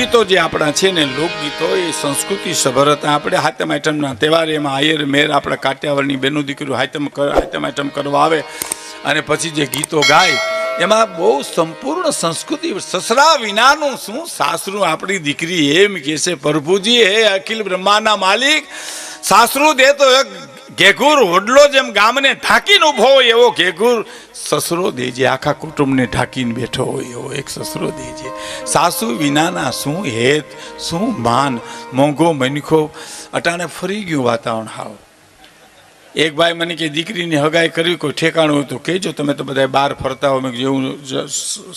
લોકગીતો જે આપણા છે ને, લોકગીતો એ સંસ્કૃતિ સભર હતા. આપણે હાતમ આઠમના તહેવાર એમાં આયર મેર આપણા કાઠિયાવાડની બેનો દીકરીઓ હાતમ આઠમ કરવા આવે અને પછી જે ગીતો ગાય એમાં બહુ સંપૂર્ણ સંસ્કૃતિ. સસરા વિનાનું શું સાસરું. આપણી દીકરી એમ કહે છે, પ્રભુજી હે અખિલ બ્રહ્માના માલિક, સાસરું દે તો એક ઘેઘુર વડલો જેમ ગામને ઢાંકીને ઉભો હોય એવો ઘેઘુર સસરો દેજે. આખા કુટુંબને ઢાંકીને બેઠો હોય એવો એક સસરો દેજે. સાસુ વિનાના શું હેત, શું માન. મોંઘો મનખો અટાણે ફરી ગયું વાતાવરણ. હાવ એક ભાઈ મને કે દીકરીની હગાઈ કરવી કોઈ ઠેકાણું હોય તો કહેજો, તમે તો બધા બહાર ફરતા હો. મેં જેવું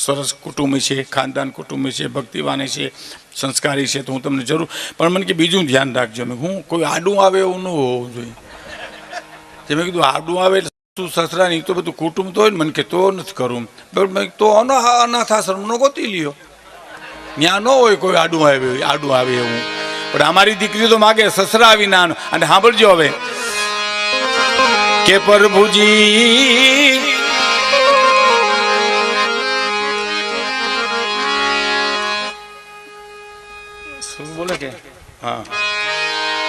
સરસ કુટુંબ છે, ખાનદાન કુટુંબ છે, ભક્તિવાને છે, સંસ્કારી છે, તો હું તમને જરૂર. પણ મને કે બીજું ધ્યાન રાખજો. મેં હું કોઈ આડું આવે એવું ન હોવું જોઈએ. જે મેં કીધું આડું આવે તું સસરાની તો બધું કુટુંબ તો હોય ને. મને કે તો નથી કરવું. બરાબર, તો અનાથ આશ્રમનો ગોતી લ્યો, ત્યાં ન હોય કોઈ આડું આવે એવું. પણ અમારી દીકરી તો માગે સસરા વિનાનો. અને સાંભળજો હવે કે પ્રભુજી શું બોલે કે હા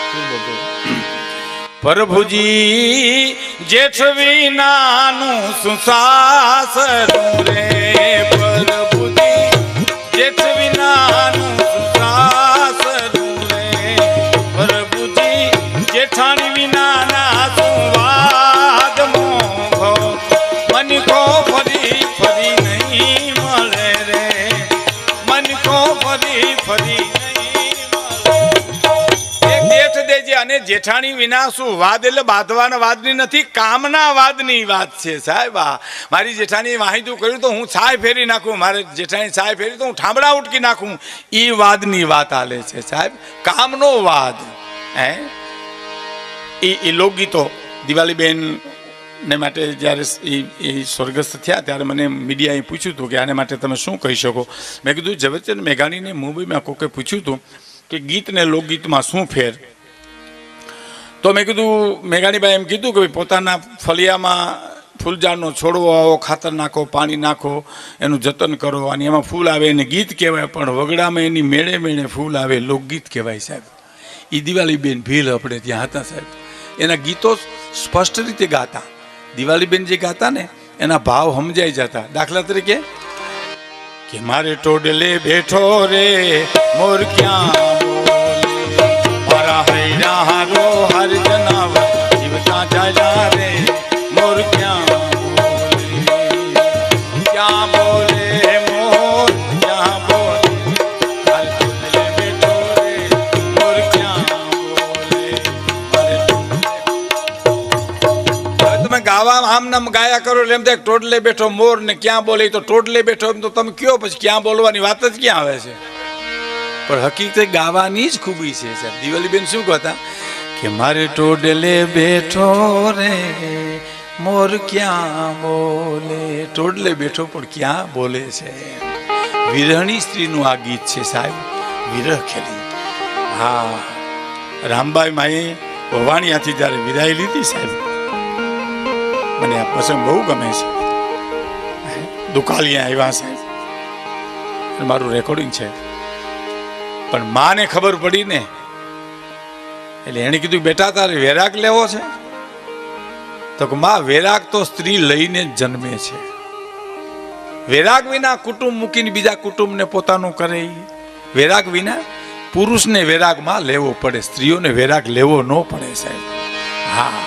શું બોલતો, પ્રભુજી જેઠ વિનાનું સુસાસરું રે. પ્રભુજી જેઠ વિનાનું સુસાસરું રે. પ્રભુજી જેઠાણી વિનાના સુવાદ મોઘો. મનકો ફરી ફરી નહીં મળે રે. મનકો ફરી ફરી અને જેઠાણી વિના શું વાદ. એટલે બાંધવાના વાદની નથી, કામના વાદની વાત છે સાહેબ. મારી જેઠાણી વાહિદું કર્યું તો હું છાય ફેરી નાખું, મારે જેઠાણી છાય ફેરી તો હું ઠામડા ઉટકી નાખું. એ વાદની વાત આલે છે સાહેબ, કામનો વાદ. એ લોકગીતો દિવાળીબેન ને માટે જ્યારે એ સ્વર્ગસ્થ થયા ત્યારે મને મીડિયાએ પૂછ્યું હતું કે આને માટે તમે શું કહી શકો. મેં કીધું ઝવેરચંદ મેઘાણીને મુંબઈમાં કોકે પૂછ્યું હતું કે ગીત ને લોકગીતમાં શું ફેર. તો મેં કીધું મેઘાણીભાઈ એમ કીધું કે ભાઈ પોતાના ફળિયામાં ફૂલઝાડનો છોડવો આવો, ખાતર નાખો, પાણી નાખો, એનું જતન કરો અને એમાં ફૂલ આવે એને ગીત કહેવાય. પણ વગડામાં એની મેળે મેળે ફૂલ આવે લોકગીત કહેવાય સાહેબ. એ દિવાળીબેન ભીલ આપણે ત્યાં હતા સાહેબ. એના ગીતો સ્પષ્ટ રીતે ગાતા. દિવાળીબેન જે ગાતા ને એના ભાવ સમજાઈ જતા. દાખલા તરીકે કે મારે ટોડલે બેઠો રે મોર ક્યાં મારા હૈરા હારો હર જનાવર જીવતા ચાલ્યા રે મોર ક્યાં બોલે મોર ક્યાં બોલે હર ટોડલે બેઠો રે મોર ક્યાં બોલે. તમે ગાવા આમ નામ ગાયા કરો એટલે એમ થાય ટોડલે બેઠો મોર ને ક્યાં બોલે. તો ટોડલે બેઠો એમ તો તમે કયો, પછી ક્યાં બોલવાની વાત જ ક્યાં આવે છે. પણ હકીકત ગાવાની જ ખૂબી છે સાહેબ. દિવાળીબેન શું કહેતા કે મારે ટોડલે બેઠો રે મોર ક્યાં બોલે. ટોડલે બેઠો પણ ક્યાં બોલે છે. વિરહણી સ્ત્રીનું આ ગીત છે સાહેબ, વિરહ ખેલી. હા, રામબાઈ માએ ભવાણિયાથી જ્યારે વિદાય લીધી સાહેબ, મને આ પ્રસંગ બહુ ગમે છે. દુકાલિયા આવ્યા સાહેબ, મારું રેકોર્ડિંગ છે. પણ માને ખબર પડી ને એટલે એને કીધું બેટા તારે વેરાગ લેવો છે. તો કે માં વેરાગ તો સ્ત્રી લઈને જ જન્મે છે. વેરાગ વિના કુટુંબ મૂકીને બીજા કુટુંબને પોતાનું કરે. વેરાગ વિના પુરુષને વેરાગમાં લેવો પડે, સ્ત્રીઓને વેરાગ લેવો ન પડે સાહેબ. હા,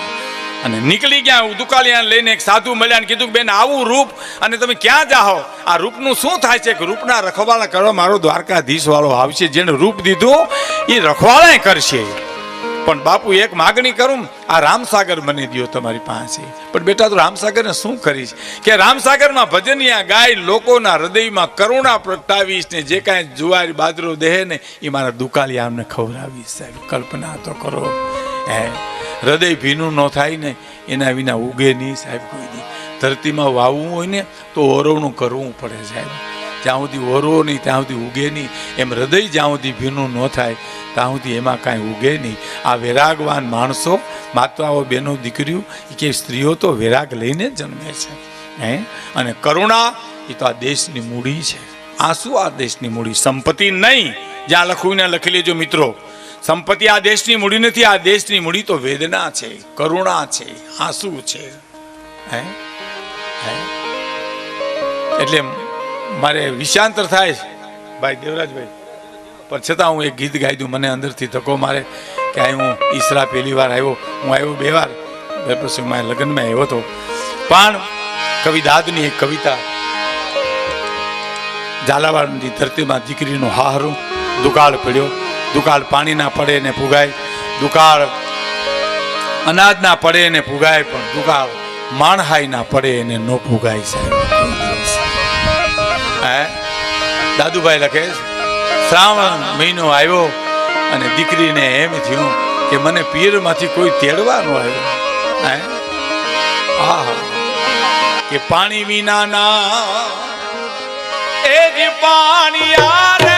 અને નીકળી ગયા દુકાલિયા લઈને. એક સાધુ મળ્યા ને કીધું બેન આવું રૂપ અને તમે ક્યાં જાઓ. આ રૂપનું શું થાય છે કે રૂપના રખવાળા કરવા મારો દ્વારકાધીશ વાળો આવશે. જેને રૂપ દીધું એ રખવાળા કરશે. પણ બાપુ એક માગણી કરું, આ રામસાગર બની દો તમારી પાસે. પણ બેટા તો રામસાગરને શું કરીશ કે રામસાગરમાં ભજનિયા ગાય લોકોના હૃદયમાં કરુણા પ્રગટાવીશ ને જે કાંઈ જુવાર બાજરો દેહે ને એ મારા દુકાલિયા અમને ખવડાવીશ સાહેબ. કલ્પના તો કરો. હૃદય ભીનું ન થાય ને એના વિના ઉગે નહીં સાહેબ કોઈ દી. ધરતીમાં વાવવું હોય ને તો ઓરવણું કરવું પડે સાહેબ. જ્યાં સુધી ઓરવો નહીં ત્યાં સુધી ઉગે નહીં. એમ હૃદય જ્યાં સુધી ભીનું ન થાય ત્યાં સુધી એમાં કાંઈ ઉગે નહીં. આ વેરાગવાન માણસો, માતાઓ, બહેનો, દીકરીઓ કે સ્ત્રીઓ તો વેરાગ લઈને જ જન્મે છે. અને કરુણા એ તો આ દેશની મૂડી છે. આ શું આ દેશની મૂડી? સંપત્તિ નહીં, જ્યાં લખવું ને લખી લેજો મિત્રો. સંપત્તિ આ દેશની મૂડી નથી, આ દેશની મૂડી તો વેદના છે, કરુણા છે, આંસુ છે. હે એટલે મારે વિષાંતર થાય ભાઈ દેવરાજભાઈ, પણ છતાં હું એક ગીત ગાઈ દઉં. મને અંદરથી ધક્કો મારે કે આ હું ઈસરા પહેલી વાર આવ્યો, હું આવ્યો 2 વાર, પછી મારા લગ્નમાં આવ્યો હતો. પણ કવિ દાદની એક કવિતા, ઝાલાવાડની ધરતીમાં દીકરીનું હારું દુકાળ પડ્યો, દુકાળ પાણીના પડે ને ફુગાય, દુકાળ અનાજના પડે ને ફુગાય, પણ દુકાળ માણહાઈના પડે ને નો ફુગાય. સાહેબ હે દાદુભાઈ લખે, શ્રાવણ મહિનો આવ્યો અને દીકરીને એમ થયું કે મને પિયરમાંથી કોઈ તેડવા ન આવ્યો. હે હા કે પાણી વિનાના એ જ પાણી યારે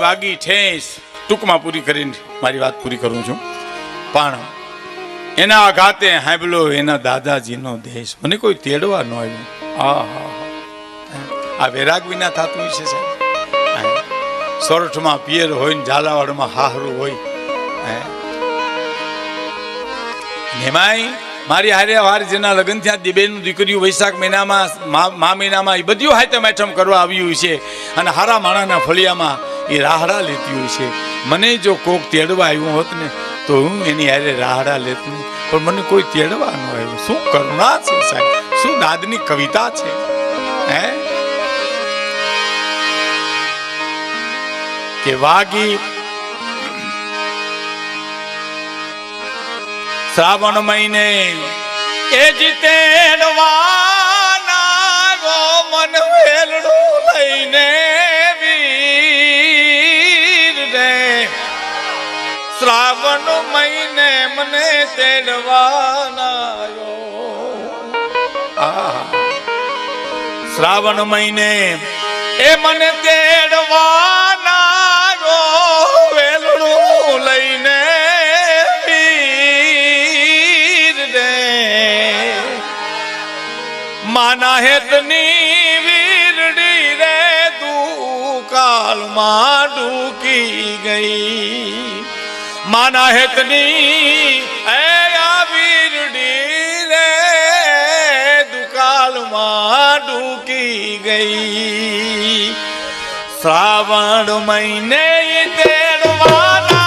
વાગી ઠેસ. ટૂંકમાં પૂરી કરીને મારી વાત પૂરી કરું છું. પણ એના આઘાતે હાંભળો એના દાદાજીનો દેશ, મને કોઈ તેડવા ન આવ્યું. આ વૈરાગ વિના થતું છે સાહેબ. સોરઠમાં પિયર હોય ને ઝાલાવાડમાં હાહરું હોય. એમાંય મારી હારે વાર જેના લગ્ન થયા દિબેનું દીકરીઓ વૈશાખ મહિનામાં મા મહિનામાં એ બધું હાથમ આઠમ કરવા આવ્યું છે અને હારા માણાના ફળિયામાં એ રાહડા લેતી હોય છે. મને જો કોક તેડવા આવ્યું હોત ને તો હું એની હારે રાહડા લેતું, પણ મને કોઈ તેડવા ન આવ્યું. શું કરુણા છે સાહેબ, શું દાદની કવિતા છે. હે કે વાગી શ્રાવણ મહિને એ જીતેડવાના ગો મન વેલડું લઈને શ્રાવણ મહિને મને તેડવાના. શ્રાવણ મહિને એ મને તેડવાના વેલડું લઈને માના હેતની વીરડી રે દુકાળમાં ડૂકી ગઈ. માના હેતની આ વીરડી રે દુકાળમાં ડૂકી ગઈ. શ્રાવણ મહિને તેડવાના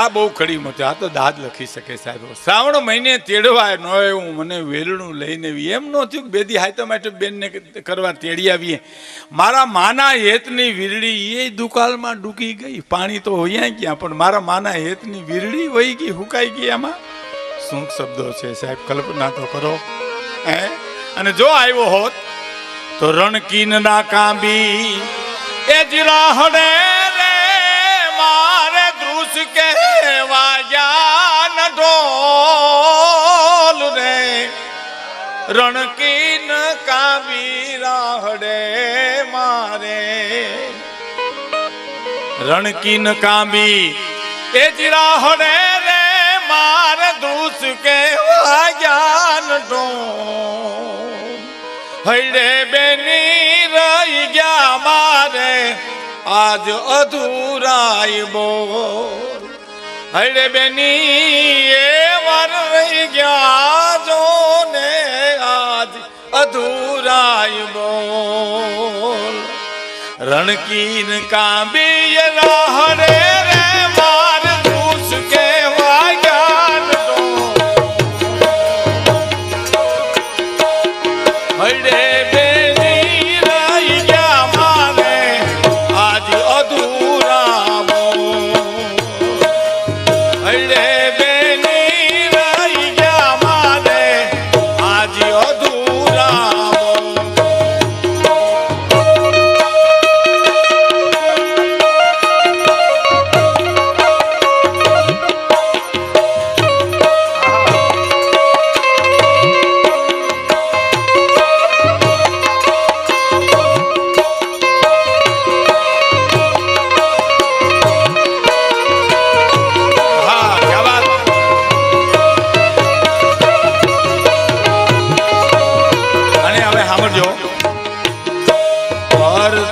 આ બહુ કડી મોટી, આ તો દાદ લખી શકે સાહેબ. શ્રાવણ મહિને તેડવા ન એવું મને વેલણું લઈને એમ ન થયું કે બેદી હાય તો માટે બેનને કરવા તેડી આવીએ. મારા માના હેતની વીરડી એ દુકાળમાં ડૂકી ગઈ. પાણી તો હોયા ગયા પણ મારા માના હેતની વીરડી વહી ગઈ, હુકાઈ ગઈ. આમાં શું શબ્દો છે સાહેબ, કલ્પના તો કરો. અને જો આવ્યો હોત તો રણકીન ના કાંબી એ જીરાહડે રે મારે દૃશ કે વાગ્યા ન ઢોલ રે રણકીન કાંબી રાહડે મારે રણકીન કાંબી એ જીરાહડે રે મારે દૃશ કે વાગ્યા ન ઢોલ હૈડે બેની રહી ગયા મારે આજ અધૂરાય બોલ. હૈડે બેની એ વાર રહી ગયા જો ને આજ અધૂરાય બોલ. રણકીન કાંબી રાહડે રે માર દૂસ કે વાગ્યા હૈડે બેની રહી ગયા મારે આજ અધૂરા બોલ. હૈડે બેની રહી ગયા મારે આજ અધૂરા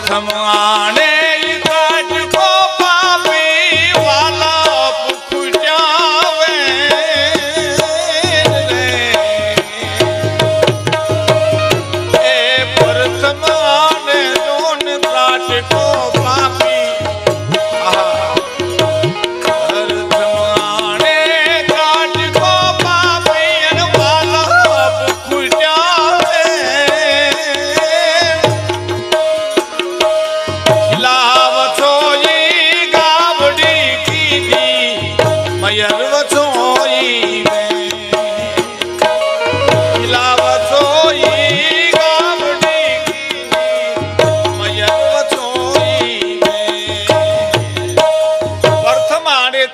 સમાણે કાટ કો પાપી વાલા પુખુજાવે રે એ પરસમાને જોન કાટ કો પાપી પરસમાણે કાટ કો પાપી અને વાલા પુખુજાવે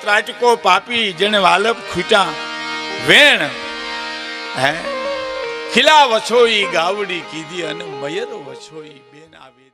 ત્રાટકો પાપી જેને વાલપ ખૂટા વેણ હે ખીલા વછોઈ ગાવડી કીધી અને મયર વછોઈ બેન આવી.